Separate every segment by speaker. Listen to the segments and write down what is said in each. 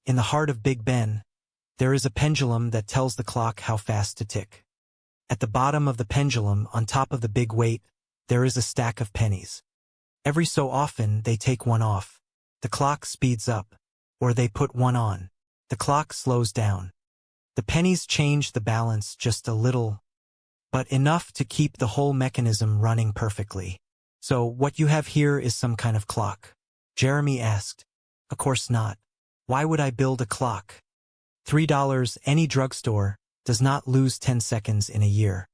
Speaker 1: In the heart of Big Ben, there is a pendulum that tells the clock how fast to tick. At the bottom of the pendulum, on top of the big weight, there is a stack of pennies. Every so often, they take one off. The clock speeds up, or they put one on. The clock slows down. The pennies change the balance just a little, but enough to keep the whole mechanism running perfectly. So what you have here is some kind of clock? Jeremy asked. Of course not. Why would I build a clock? $3, any drugstore, does not lose 10 seconds in a year.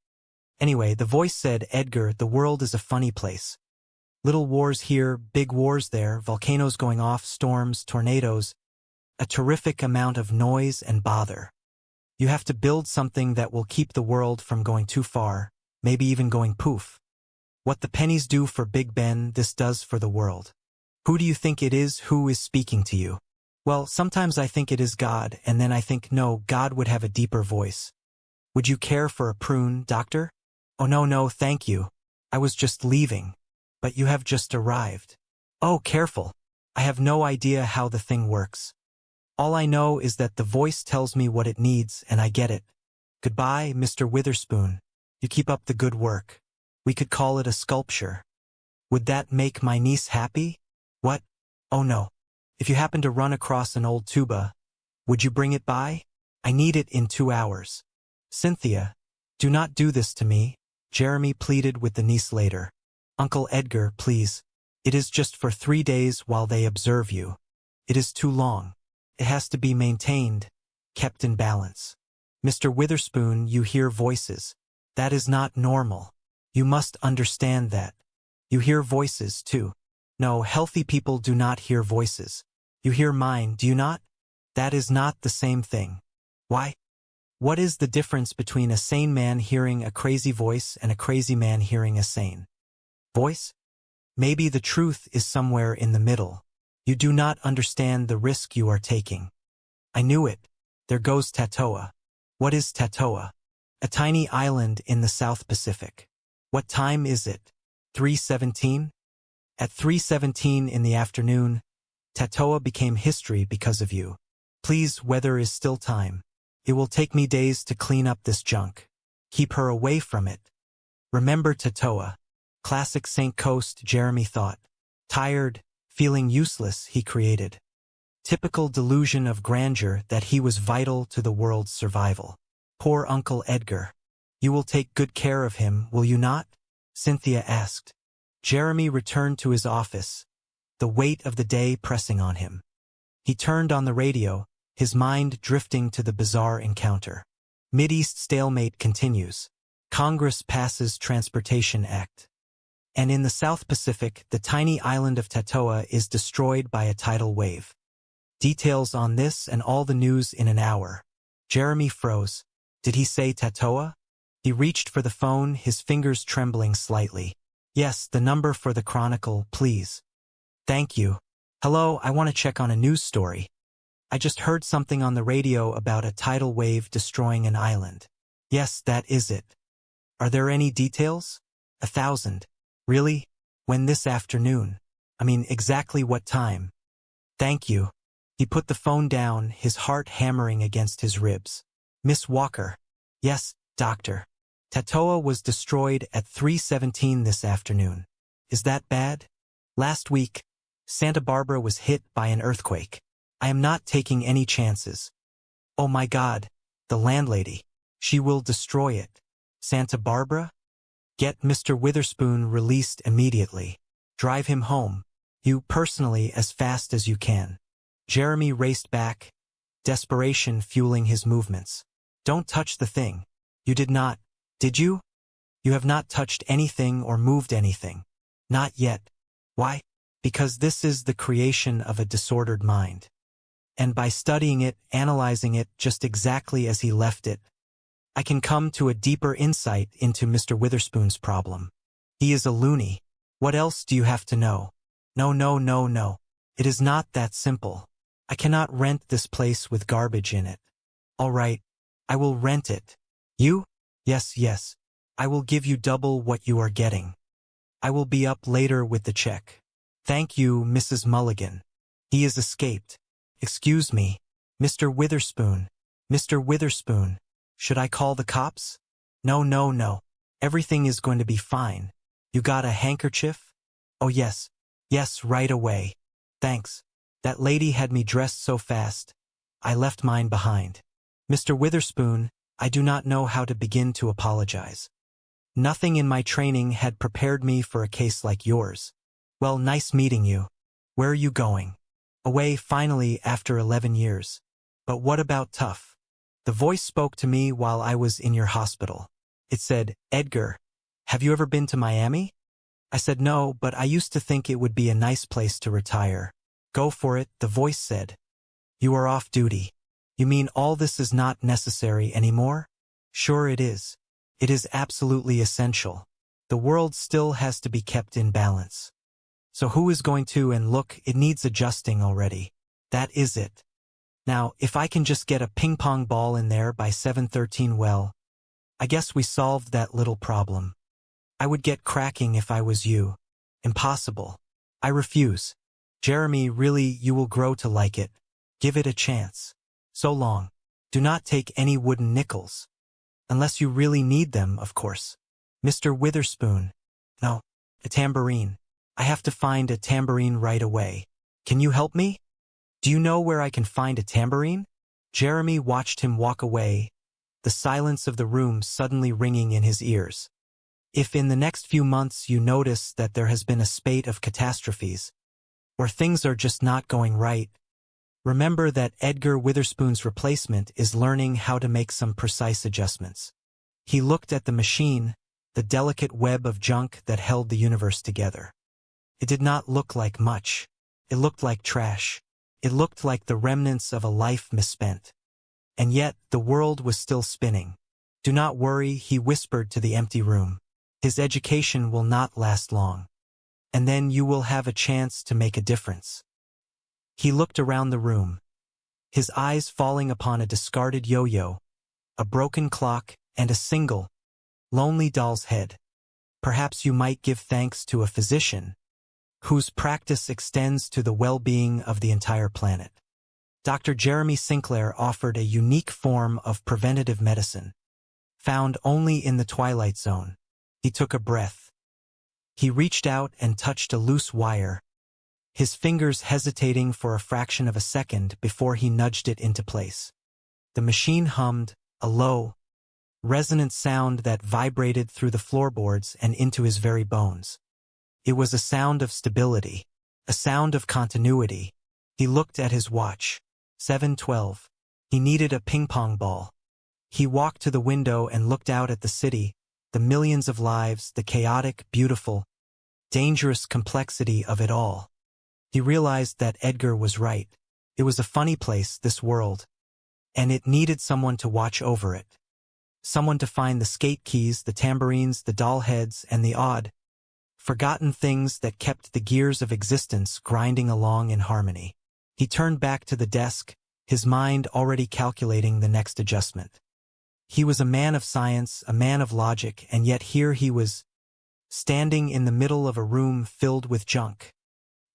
Speaker 1: Anyway, the voice said, Edgar, the world is a funny place. Little wars here, big wars there, volcanoes going off, storms, tornadoes, a terrific amount of noise and bother. You have to build something that will keep the world from going too far, maybe even going poof. What the pennies do for Big Ben, this does for the world. Who do you think it is who is speaking to you? Well, sometimes I think it is God, and then I think no, God would have a deeper voice. Would you care for a prune, doctor? Oh no, thank you. I was just leaving. But you have just arrived. Oh, careful. I have no idea how the thing works. All I know is that the voice tells me what it needs and I get it. Goodbye, Mr. Witherspoon. You keep up the good work. We could call it a sculpture. Would that make my niece happy? What? Oh no. If you happen to run across an old tuba, would you bring it by? I need it in 2 hours. Cynthia, do not do this to me, Jeremy pleaded with the niece later. Uncle Edgar, please. It is just for 3 days while they observe you. It is too long. It has to be maintained, kept in balance. Mr. Witherspoon, you hear voices. That is not normal. You must understand that. You hear voices, too. No, healthy people do not hear voices. You hear mine, do you not? That is not the same thing. Why? What is the difference between a sane man hearing a crazy voice and a crazy man hearing a sane voice? Maybe the truth is somewhere in the middle. You do not understand the risk you are taking. I knew it. There goes Tatoa. What is Tatoa? A tiny island in the South Pacific. What time is it? 3:17? At 3:17 in the afternoon, Tatoa became history because of you. Please, weather is still time. It will take me days to clean up this junk. Keep her away from it. Remember Tatoa. Classic St. Coast, Jeremy thought. Tired, feeling useless, he created. Typical delusion of grandeur that he was vital to the world's survival. Poor Uncle Edgar. You will take good care of him, will you not? Cynthia asked. Jeremy returned to his office, the weight of the day pressing on him. He turned on the radio, his mind drifting to the bizarre encounter. Mideast stalemate continues. Congress passes Transportation Act. And in the South Pacific, the tiny island of Tatoa is destroyed by a tidal wave. Details on this and all the news in an hour. Jeremy froze. Did he say Tatoa? He reached for the phone, his fingers trembling slightly. Yes, the number for the Chronicle, please. Thank you. Hello, I want to check on a news story. I just heard something on the radio about a tidal wave destroying an island. Yes, that is it. Are there any details? 1,000. Really? When this afternoon? I mean, exactly what time? Thank you. He put the phone down, his heart hammering against his ribs. Miss Walker. Yes, doctor. Tatoa was destroyed at 3:17 this afternoon. Is that bad? Last week, Santa Barbara was hit by an earthquake. I am not taking any chances. Oh my God, the landlady. She will destroy it. Santa Barbara? Get Mr. Witherspoon released immediately. Drive him home. You personally as fast as you can. Jeremy raced back, desperation fueling his movements. Don't touch the thing. You did not, did you? You have not touched anything or moved anything. Not yet. Why? Because this is the creation of a disordered mind. And by studying it, analyzing it just exactly as he left it, I can come to a deeper insight into Mr. Witherspoon's problem. He is a loony. What else do you have to know? No. It is not that simple. I cannot rent this place with garbage in it. All right, I will rent it. You? Yes. I will give you double what you are getting. I will be up later with the check. Thank you, Mrs. Mulligan. He is escaped. Excuse me. Mr. Witherspoon. Mr. Witherspoon. Should I call the cops? No, no, no. Everything is going to be fine. You got a handkerchief? Oh yes. Yes, right away. Thanks. That lady had me dressed so fast. I left mine behind. Mr. Witherspoon, I do not know how to begin to apologize. Nothing in my training had prepared me for a case like yours. Well, nice meeting you. Where are you going? Away finally after 11 years. But what about tough? The voice spoke to me while I was in your hospital. It said, Edgar, have you ever been to Miami? I said no, but I used to think it would be a nice place to retire. Go for it, the voice said. You are off duty. You mean all this is not necessary anymore? Sure it is. It is absolutely essential. The world still has to be kept in balance. So who is going to, and look, it needs adjusting already. That is it. Now, if I can just get a ping-pong ball in there by 7:13, well, I guess we solved that little problem. I would get cracking if I was you. Impossible. I refuse. Jeremy, really, you will grow to like it. Give it a chance. So long. Do not take any wooden nickels. Unless you really need them, of course. Mr. Witherspoon. No. A tambourine. I have to find a tambourine right away. Can you help me? Do you know where I can find a tambourine? Jeremy watched him walk away, the silence of the room suddenly ringing in his ears. If in the next few months you notice that there has been a spate of catastrophes, or things are just not going right, remember that Edgar Witherspoon's replacement is learning how to make some precise adjustments. He looked at the machine, the delicate web of junk that held the universe together. It did not look like much. It looked like trash. It looked like the remnants of a life misspent. And yet, the world was still spinning. Do not worry, he whispered to the empty room. His education will not last long. And then you will have a chance to make a difference. He looked around the room, his eyes falling upon a discarded yo-yo, a broken clock, and a single, lonely doll's head. Perhaps you might give thanks to a physician whose practice extends to the well-being of the entire planet. Dr. Jeremy Sinclair offered a unique form of preventative medicine, found only in the Twilight Zone. He took a breath. He reached out and touched a loose wire, his fingers hesitating for a fraction of a second before he nudged it into place. The machine hummed, a low, resonant sound that vibrated through the floorboards and into his very bones. It was a sound of stability, a sound of continuity. He looked at his watch. 7:12. He needed a ping-pong ball. He walked to the window and looked out at the city, the millions of lives, the chaotic, beautiful, dangerous complexity of it all. He realized that Edgar was right. It was a funny place, this world, and it needed someone to watch over it. Someone to find the skate keys, the tambourines, the doll heads, and the odd, forgotten things that kept the gears of existence grinding along in harmony. He turned back to the desk, his mind already calculating the next adjustment. He was a man of science, a man of logic, and yet here he was, standing in the middle of a room filled with junk,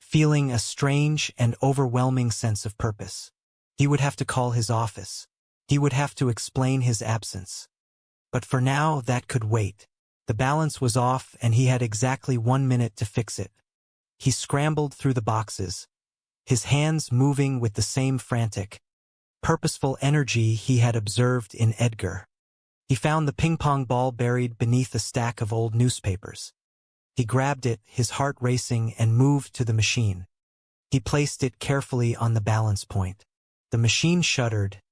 Speaker 1: feeling a strange and overwhelming sense of purpose. He would have to call his office. He would have to explain his absence. But for now, that could wait. The balance was off, and he had exactly 1 minute to fix it. He scrambled through the boxes, his hands moving with the same frantic, purposeful energy he had observed in Edgar. He found the ping-pong ball buried beneath a stack of old newspapers. He grabbed it, his heart racing, and moved to the machine. He placed it carefully on the balance point. The machine shuddered,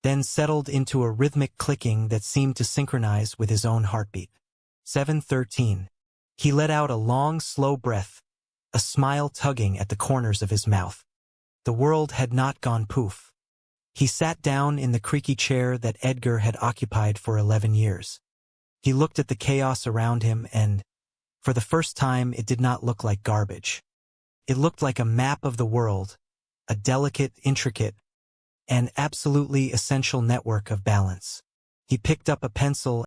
Speaker 1: then settled into a rhythmic clicking that seemed to synchronize with his own heartbeat. 7:13. He let out a long, slow breath, a smile tugging at the corners of his mouth. The world had not gone poof. He sat down in the creaky chair that Edgar had occupied for 11 years. He looked at the chaos around him and, for the first time, it did not look like garbage. It looked like a map of the world, a delicate, intricate, and absolutely essential network of balance. He picked up a pencil